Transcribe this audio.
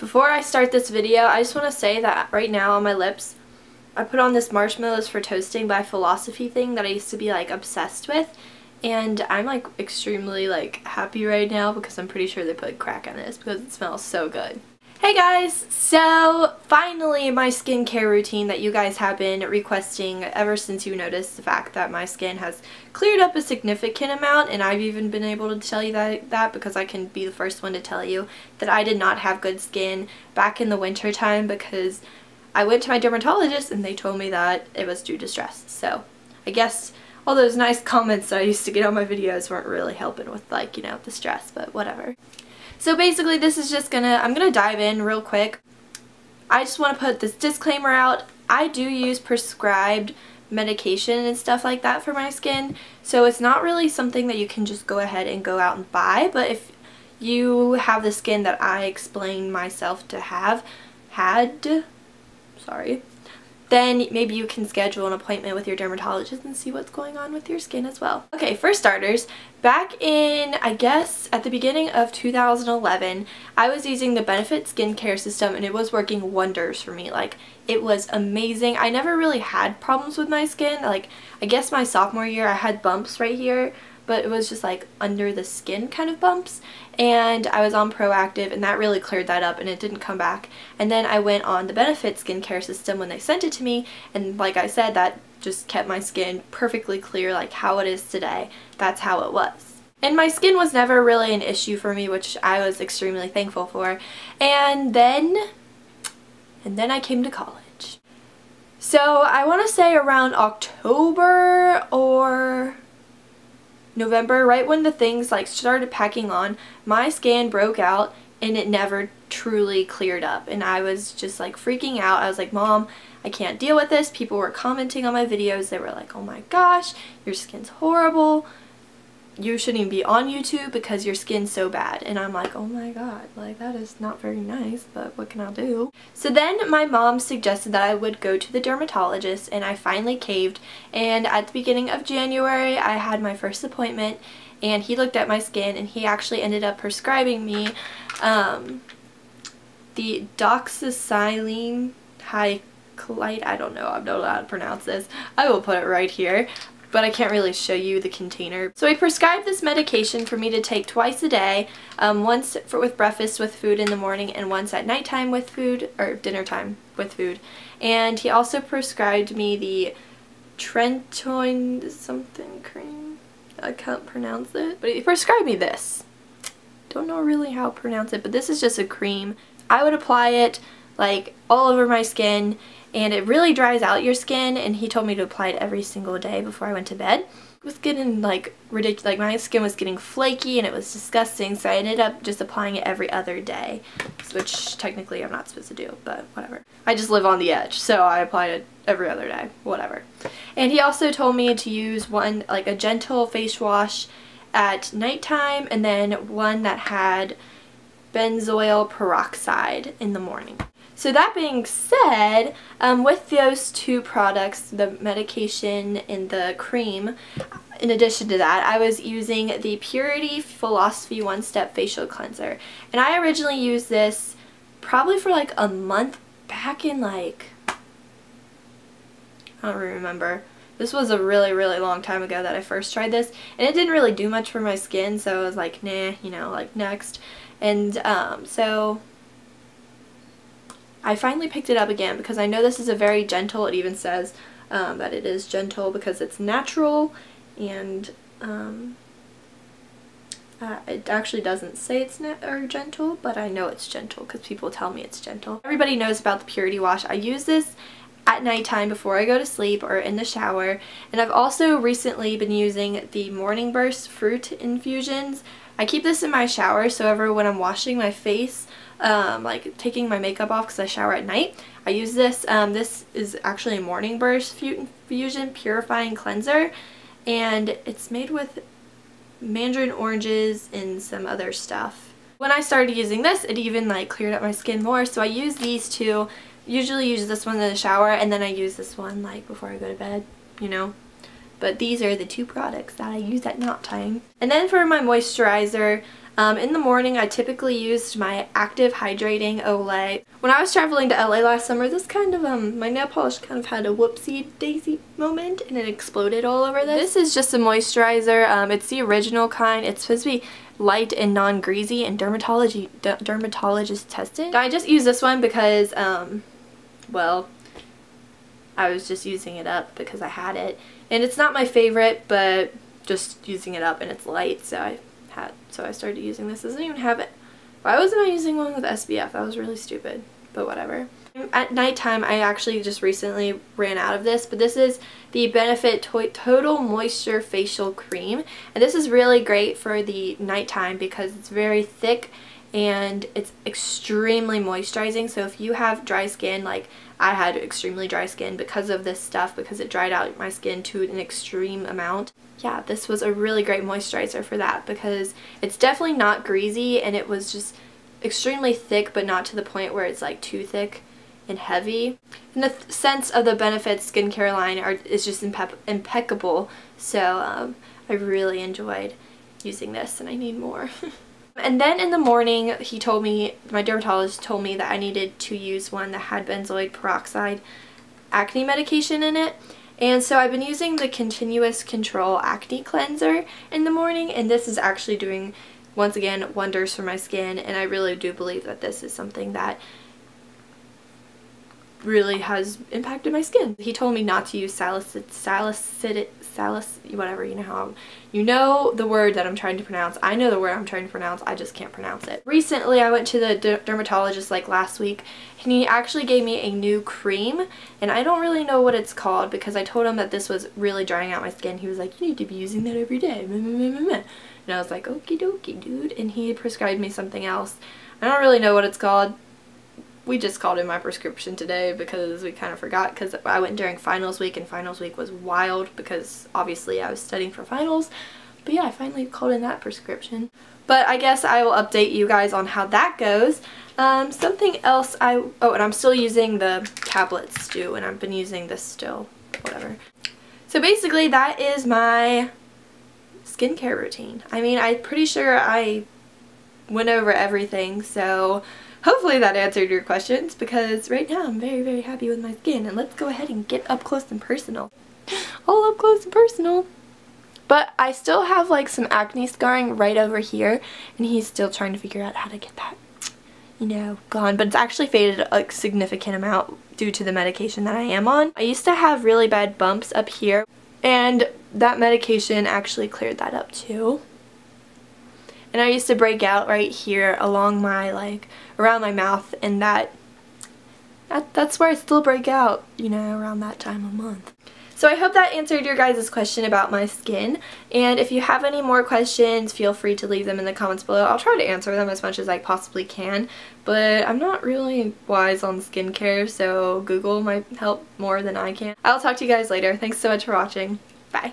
Before I start this video, I just want to say that right now on my lips, I put on this Marshmallows for Toasting by Philosophy thing that I used to be like obsessed with. And I'm like extremely like happy right now because I'm pretty sure they put crack in this because it smells so good. Hey guys! So finally my skincare routine that you guys have been requesting ever since you noticed the fact that my skin has cleared up a significant amount, and I've even been able to tell you that because I can be the first one to tell you that I did not have good skin back in the winter time because I went to my dermatologist and they told me that it was due to stress. So I guess all those nice comments that I used to get on my videos weren't really helping with, like, you know, the stress, but whatever. So basically this is just I'm gonna dive in real quick. I just want to put this disclaimer out. I do use prescribed medication and stuff like that for my skin, so it's not really something that you can just go ahead and go out and buy, but if you have the skin that I explain myself to have then maybe you can schedule an appointment with your dermatologist and see what's going on with your skin as well. Okay, for starters, back in, I guess, at the beginning of 2011, I was using the Benefit skincare system and it was working wonders for me. Like, it was amazing. I never really had problems with my skin. Like, I guess my sophomore year I had bumps right here, but it was just like under the skin kind of bumps, and I was on Proactive and that really cleared that up and it didn't come back. And then I went on the Benefit skincare system when they sent it to me, and like I said, that just kept my skin perfectly clear, like how it is today. That's how it was. And my skin was never really an issue for me, which I was extremely thankful for. And then I came to college. So I want to say around October or November, right when the things like started packing on, my skin broke out and it never truly cleared up, and I was just like freaking out. I was like, Mom, I can't deal with this. People were commenting on my videos. They were like, oh my gosh, your skin's horrible. You shouldn't even be on YouTube because your skin's so bad. And I'm like, oh my god, like that is not very nice, but what can I do? So then my mom suggested that I would go to the dermatologist, and I finally caved. And at the beginning of January, I had my first appointment, and he looked at my skin and he actually ended up prescribing me the doxycycline hyclite. I don't know how to pronounce this. I will put it right here, but I can't really show you the container. So he prescribed this medication for me to take twice a day, once with breakfast with food in the morning and once at nighttime with food, or dinner time with food. And he also prescribed me the Trentoin something cream. I can't pronounce it, but he prescribed me this. Don't know really how to pronounce it, but this is just a cream. I would apply it like all over my skin, and it really dries out your skin, and he told me to apply it every single day before I went to bed. It was getting like ridiculous, like my skin was getting flaky and it was disgusting, so I ended up just applying it every other day, which technically I'm not supposed to do, but whatever. I just live on the edge, so I applied it every other day, whatever. And he also told me to use one, like a gentle face wash at nighttime, and then one that had benzoyl peroxide in the morning. So that being said, with those two products, the medication and the cream, in addition to that, I was using the Purity Philosophy One-Step Facial Cleanser. And I originally used this probably for like a month back in like, I don't remember. This was a really, really long time ago that I first tried this. And it didn't really do much for my skin, so I was like, nah, you know, like next. And so I finally picked it up again because I know this is a very gentle, it even says that it is gentle because it's natural, and it actually doesn't say it's gentle, but I know it's gentle because people tell me it's gentle. Everybody knows about the Purity Wash. I use this at nighttime before I go to sleep or in the shower, and I've also recently been using the Morning Burst Fruit Infusions. I keep this in my shower, so ever when I'm washing my face, like taking my makeup off because I shower at night, I use this. This is actually a Morning Burst Fusion Purifying Cleanser, and it's made with mandarin oranges and some other stuff. When I started using this, it even like cleared up my skin more, so I use these two. Usually use this one in the shower, and then I use this one like before I go to bed, you know. But these are the two products that I use at night time. And then for my moisturizer, In the morning, I typically used my Active Hydrating Olay. When I was traveling to LA last summer, this kind of, my nail polish kind of had a whoopsie daisy moment and it exploded all over this. This is just a moisturizer. It's the original kind. It's supposed to be light and non-greasy and dermatologist tested. I just used this one because, well, I was just using it up because I had it. And it's not my favorite, but just using it up and it's light, so I started using this. It doesn't even have it. Why wasn't I using one with SPF? That was really stupid, but whatever. At nighttime, I actually just recently ran out of this, but this is the Benefit Total Moisture Facial Cream, and this is really great for the nighttime because it's very thick and it's extremely moisturizing. So if you have dry skin, like I had extremely dry skin because of this stuff, because it dried out my skin to an extreme amount. Yeah, this was a really great moisturizer for that because it's definitely not greasy and it was just extremely thick, but not to the point where it's like too thick and heavy. And the sense of the Benefit skincare line is just impeccable, so I really enjoyed using this and I need more. And then in the morning, he told me, my dermatologist told me that I needed to use one that had benzoyl peroxide acne medication in it. And so I've been using the Continuous Control Acne Cleanser in the morning, and this is actually doing, once again, wonders for my skin, and I really do believe that this is something that really has impacted my skin. He told me not to use whatever, you know the word that I'm trying to pronounce. I know the word I'm trying to pronounce, I just can't pronounce it. Recently I went to the dermatologist like last week, and he actually gave me a new cream, and I don't really know what it's called because I told him that this was really drying out my skin. He was like, you need to be using that every day. And I was like, okie dokie, dude, and he prescribed me something else. I don't really know what it's called. We just called in my prescription today because we kind of forgot, because I went during finals week and finals week was wild because obviously I was studying for finals. But yeah, I finally called in that prescription. But I guess I will update you guys on how that goes. Something else and I'm still using the tablets too, and I've been using this still, whatever. So basically that is my skincare routine. I mean, I'm pretty sure I went over everything, so hopefully that answered your questions, because right now I'm very, very happy with my skin. And let's go ahead and get up close and personal. All up close and personal. But I still have like some acne scarring right over here, and he's still trying to figure out how to get that, you know, gone. But it's actually faded a significant amount due to the medication that I am on. I used to have really bad bumps up here, and that medication actually cleared that up too. And I used to break out right here along my, like, around my mouth, and that's where I still break out, you know, around that time of month. So I hope that answered your guys' question about my skin, and if you have any more questions, feel free to leave them in the comments below. I'll try to answer them as much as I possibly can, but I'm not really wise on skincare, so Google might help more than I can. I'll talk to you guys later. Thanks so much for watching. Bye.